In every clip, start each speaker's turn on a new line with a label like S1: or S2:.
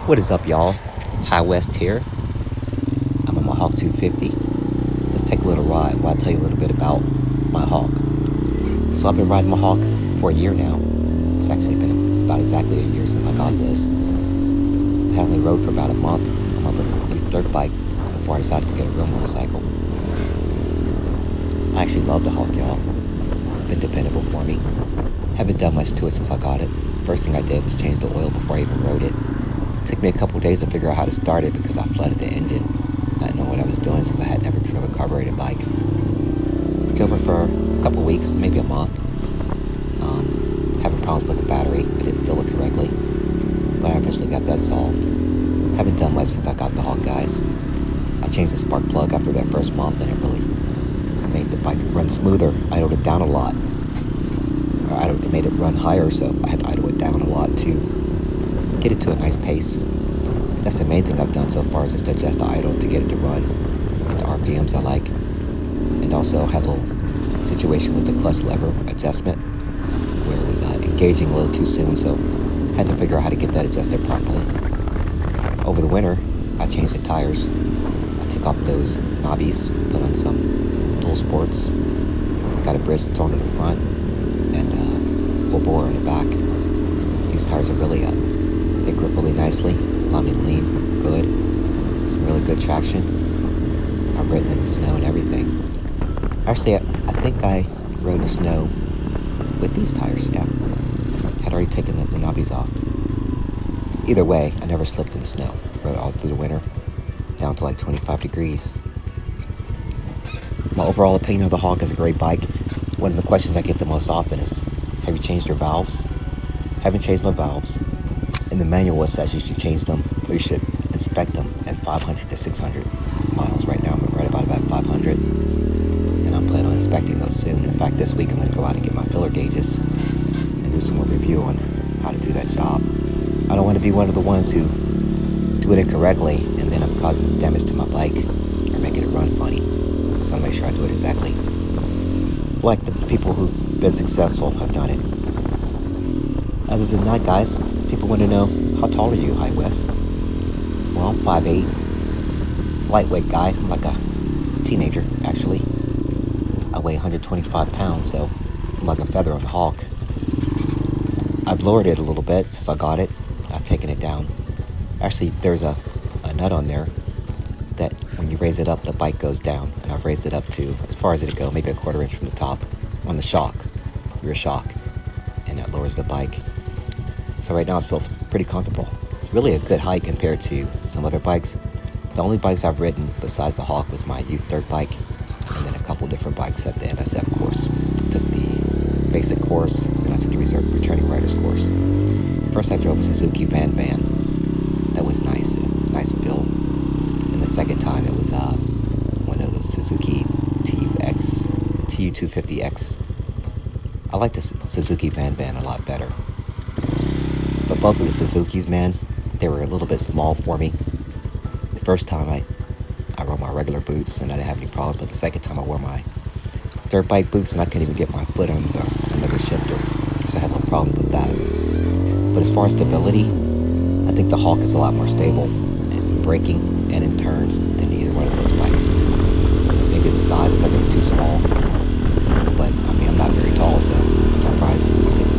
S1: What is up, y'all? High West here. I'm a Mohawk 250. Let's take a little ride while I tell you a little bit about my Hawk. So I've been riding my Hawk for a year now. It's actually been about exactly a year since I got this. I only rode for about a month on my little new dirt bike before I decided to get a real motorcycle. I actually love the Hawk, y'all. It's been dependable for me. Haven't done much to it since I got it. First thing I did was change the oil before I even rode it. It took me a couple days to figure out how to start it because I flooded the engine, not knowing what I was doing since I had never driven a carbureted bike. Drove for a couple weeks, maybe a month. Having problems with the battery. I didn't fill it correctly, but I eventually got that solved. Haven't done much since I got the Hawk, guys. I changed the spark plug after that first month, and it really made the bike run smoother. I idled it down a lot. It made it run higher, so I had to idle it down a lot to get it to a nice pace. That's the main thing I've done so far, is just adjust the idle to get it to run at the RPMs I like. And also had a little situation with the clutch lever adjustment where it was engaging a little too soon, so I had to figure out how to get that adjusted properly. Over the winter, I changed the tires. I took off those knobbies, put on some dual sports, got a Bridgestone in the front, and full bore in the back. These tires are really, they grip really nicely, allow me to lean good, some really good traction. I've ridden in the snow and everything. Actually, I think I rode in the snow with these tires, yeah. Had already taken the knobbies off. Either way, I never slipped in the snow. Rode all through the winter, down to like 25 degrees. My overall opinion of the Hawk is a great bike. One of the questions I get the most often is, have you changed your valves? Haven't changed my valves. In the manual it says you should change them, or you should inspect them at 500 to 600 miles. Right now I'm right about 500, and I'm planning on inspecting those soon. In fact, this week I'm going to go out and get my filler gauges and do some more review on how to do that job. I don't want to be one of the ones who do it incorrectly and then I'm causing damage to my bike or making it run funny. So I'll make sure I do it exactly like the people who've been successful have done it. Other than that, guys, people want to know, how tall are you, High West? Well, I'm 5'8", lightweight guy. I'm like a teenager, actually. I weigh 125 pounds, so I'm like a feather on the Hawk. I've lowered it a little bit since I got it. I've taken it down. Actually, there's a nut on there that when you raise it up, the bike goes down. And I've raised it up to, as far as it'll go, maybe a quarter inch from the top on the shock, rear shock. And that lowers the bike. So right now it feels pretty comfortable. It's really a good height compared to some other bikes. The only bikes I've ridden besides the Hawk was my youth dirt bike, and then a couple different bikes at the MSF course. I took the basic course, then I took the returning riders course. First I drove a Suzuki Van. That was nice, nice build. And the second time it was one of those Suzuki TU250X. I like the Suzuki Van a lot better. But both of the Suzukis, man, they were a little bit small for me. The first time I rode my regular boots and I didn't have any problems, but the second time I wore my dirt bike boots and I couldn't even get my foot under the shifter, so I had no problem with that. But as far as stability, I think the Hawk is a lot more stable in braking and in turns than either one of those bikes. Maybe the size because they're too small, but I mean I'm not very tall, so I'm surprised I could,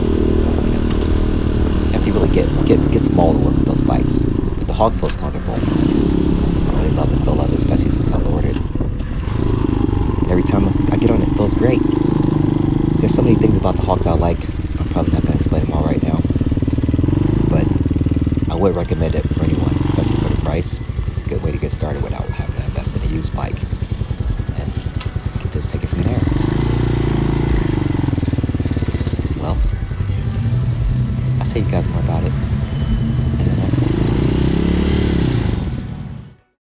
S1: you have to really get small to work with those bikes. But the Hawk feels comfortable. I really love the feel of it, especially since I lowered it. And every time I get on it, it feels great. There's so many things about the Hawk that I like. I'm probably not going to explain them all right now, but I would recommend it for anyone, especially for the price. It's a good way to get started without having to invest in a used bike, and you can just take it from there. Well, I'll tell you guys more